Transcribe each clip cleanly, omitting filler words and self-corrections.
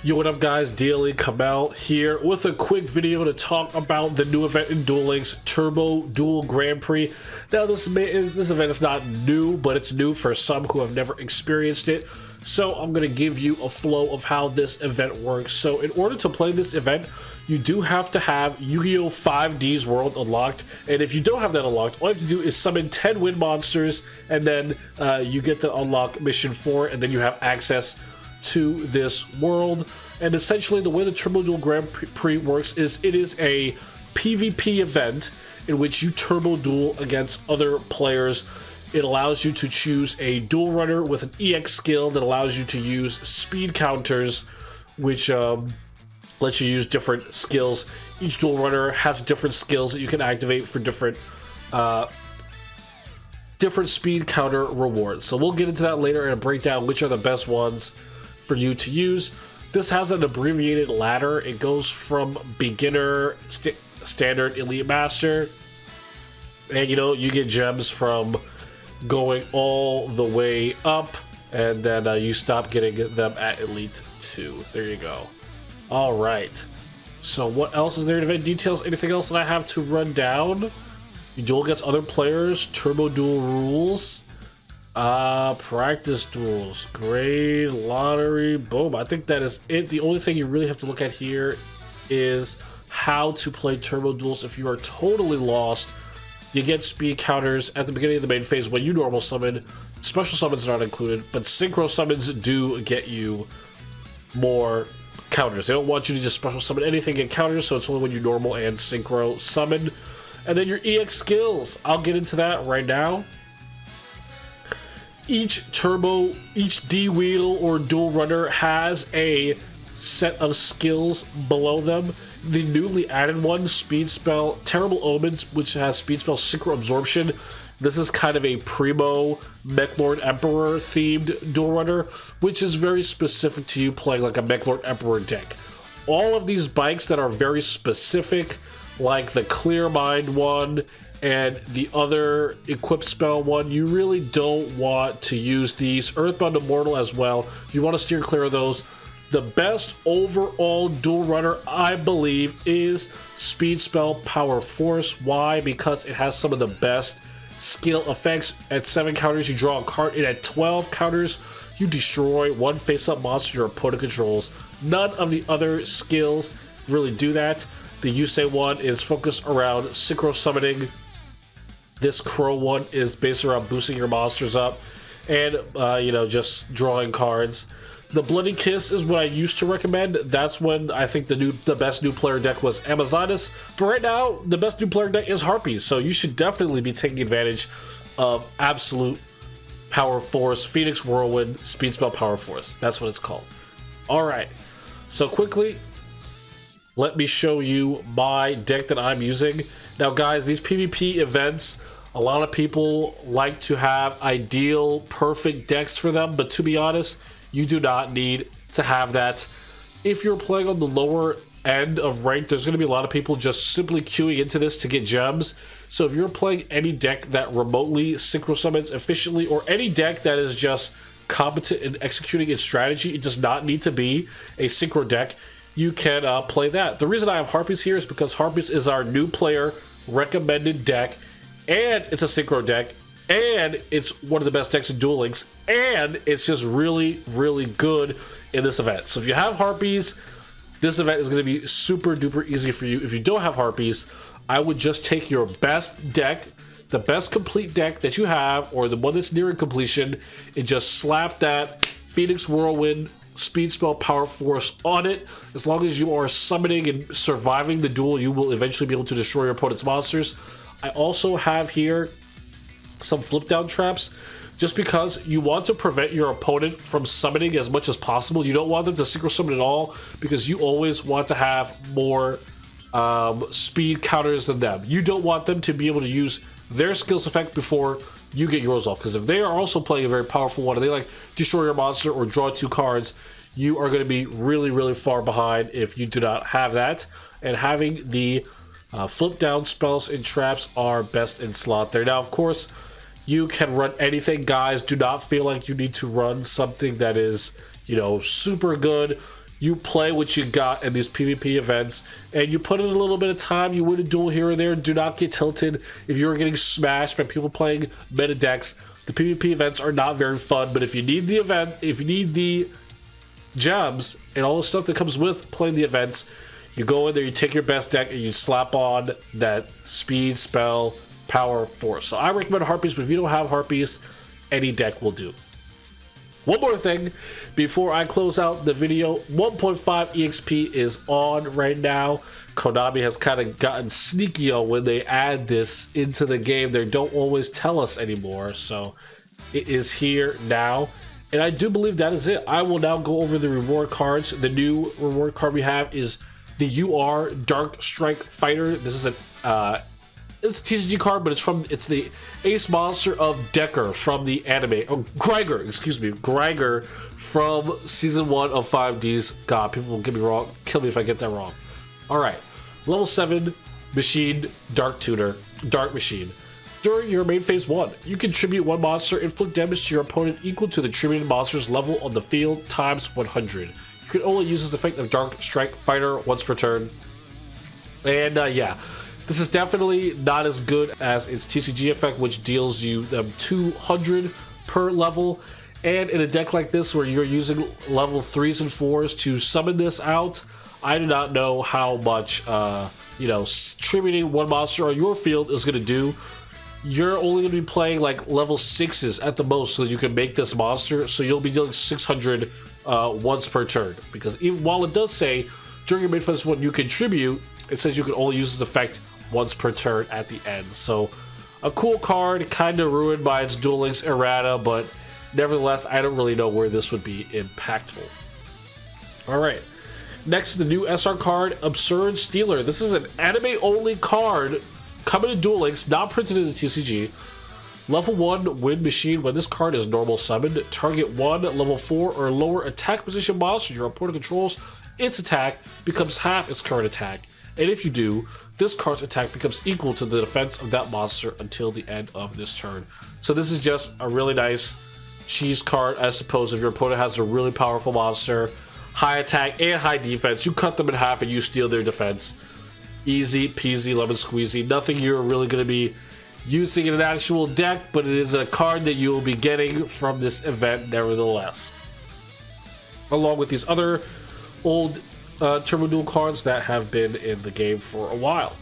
Yo, what up guys, Daily Kamel here with a quick video to talk about the new event in Duel Links, Turbo Duel Grand Prix. Now this event is not new, but it's new for some who have never experienced it. So I'm going to give you a flow of how this event works. So in order to play this event, you do have to have Yu-Gi-Oh! 5D's world unlocked, and if you don't have that unlocked, all you have to do is summon 10 wind monsters, and then you get the unlock mission 4, and then you have access to this world. And essentially the way the Turbo Duel Grand Prix works is it is a PvP event in which you turbo duel against other players. It allows you to choose a duel runner with an EX skill that allows you to use speed counters, which lets you use different skills. Each duel runner has different skills that you can activate for different speed counter rewards. So we'll get into that later and break down which are the best ones for you to use. This has an abbreviated ladder. It goes from beginner, standard, elite, master, and you get gems from going all the way up, and then you stop getting them at elite 2. There you go. All right, so what else is there in event details? Anything else that I have to run down? You duel against other players, turbo duel rules, practice duels, grade, lottery, boom. I think that is it. The only thing you really have to look at here is how to play turbo duels. If you are totally lost, you get speed counters at the beginning of the main phase when you normal summon. Special summons are not included, but synchro summons do get you more counters. They don't want you to just special summon anything in counters, so it's only when you normal and synchro summon. And then your EX skills, I'll get into that right now. Each D wheel or dual runner has a set of skills below them. The newly added one, speed spell Terrible Omens, which has speed spell Synchro Absorption. This is kind of a primo Mechlord Emperor themed dual runner, which is very specific to you playing like a Mechlord Emperor deck. All of these bikes that are very specific, like the Clear Mind one and the other equip spell one, you really don't want to use these. Earthbound Immortal as well, you want to steer clear of those. The best overall dual runner, I believe, is Speed Spell Power Force. Why? Because it has some of the best skill effects. At 7 counters, you draw a card, and at 12 counters, you destroy one face-up monster your opponent controls. None of the other skills really do that. The Yusei one is focused around synchro summoning. This Crow one is based around boosting your monsters up and, just drawing cards. The Bloody Kiss is what I used to recommend. That's when I think the best new player deck was Amazonas. But right now, the best new player deck is Harpies. So you should definitely be taking advantage of Absolute Power Force, Phoenix Whirlwind, Speed Spell Power Force. That's what it's called. All right. So quickly, let me show you my deck that I'm using. Now guys, these PvP events, a lot of people like to have ideal, perfect decks for them, but to be honest, you do not need to have that. If you're playing on the lower end of rank, there's going to be a lot of people just simply queuing into this to get gems. So if you're playing any deck that remotely synchro summons efficiently, or any deck that is just competent in executing its strategy, it does not need to be a synchro deck. You can play that. The reason I have Harpies here is because Harpies is our new player recommended deck, and it's a synchro deck, and it's one of the best decks in Duel Links, and it's just really, really good in this event. So if you have Harpies, this event is going to be super duper easy for you. If you don't have Harpies, I would just take your best deck, the best complete deck that you have, or the one that's nearing completion, and just slap that Phoenix Whirlwind Speed Spell Power Force on it. As long as you are summoning and surviving the duel, you will eventually be able to destroy your opponent's monsters. I also have here some flip down traps, just because you want to prevent your opponent from summoning as much as possible. You don't want them to synchro summon at all, because you always want to have more speed counters than them. You don't want them to be able to use their skills effect before you get yours off, because if they are also playing a very powerful one and they like destroy your monster or draw 2 cards, you are going to be really, really far behind if you do not have that. And having the flip down spells and traps are best in slot there. Now, of course, you can run anything, guys. Do not feel like you need to run something that is, super good. you play what you got in these PvP events, and you put in a little bit of time, you win a duel here or there. Do not get tilted if you're getting smashed by people playing meta decks. The PvP events are not very fun, but if you need the event, if you need the gems and all the stuff that comes with playing the events, you go in there, you take your best deck, and you slap on that speed, spell, power, force. So I recommend Harpies, but if you don't have Harpies, any deck will do. One more thing before I close out the video, 1.5 EXP is on right now. Konami has kind of gotten sneaky on when they add this into the game. They don't always tell us anymore, so it is here now. And I do believe that is it. I will now go over the reward cards. The new reward card we have is the UR Dark Strike Fighter. This is it's a TCG card, but it's the ace monster of Decker from the anime. Oh, Greiger, excuse me, Greiger from season 1 of 5Ds. God, people will get me wrong. Kill me if I get that wrong. All right, level 7 machine, Dark Tuner, Dark Machine. During your main phase 1, you contribute 1 monster, inflict damage to your opponent equal to the contributed monster's level on the field times 100. You can only use this effect of Dark Strike Fighter once per turn. And yeah. This is definitely not as good as its TCG effect, which deals you 200 per level. And in a deck like this, where you're using level 3s and 4s to summon this out, I do not know how much, tributing 1 monster on your field is going to do. You're only going to be playing like level 6s at the most, so that you can make this monster. So you'll be dealing 600 once per turn. Because even while it does say during your main phase 1 you contribute, it says you can only use this effect once per turn at the end. So a cool card, kind of ruined by its Duel Links errata, but nevertheless, I don't really know where this would be impactful. Alright, next is the new SR card, Absurd Stealer. This is an anime-only card coming to Duel Links, not printed in the TCG. Level 1 Wind Machine. When this card is normal summoned, target 1 level 4 or lower attack position monster your opponent controls. Its attack becomes half its current attack. And if you do, this card's attack becomes equal to the defense of that monster until the end of this turn. So this is just a really nice cheese card, I suppose. If your opponent has a really powerful monster, high attack and high defense, you cut them in half and you steal their defense. Easy peasy lemon squeezy. Nothing you're really going to be using in an actual deck, but it is a card that you will be getting from this event nevertheless. Along with these other old Turbo Duel cards that have been in the game for a while.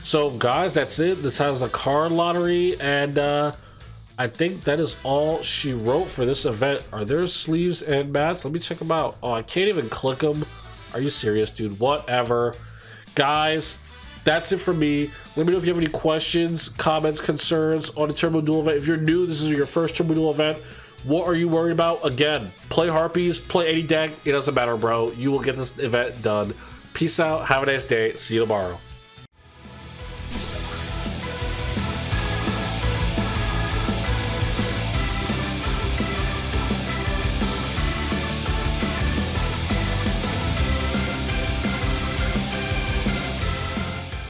So guys, that's it. This has a card lottery, and I think that is all she wrote for this event. Are there sleeves and mats? Let me check them out. Oh, I can't even click them. Are you serious, dude? Whatever. Guys, that's it for me. Let me know if you have any questions, comments, concerns on the Turbo Duel event. If you're new, this is your first Turbo Duel event. What are you worried about? Again, play Harpies, play any deck. It doesn't matter, bro. You will get this event done. Peace out. Have a nice day. See you tomorrow.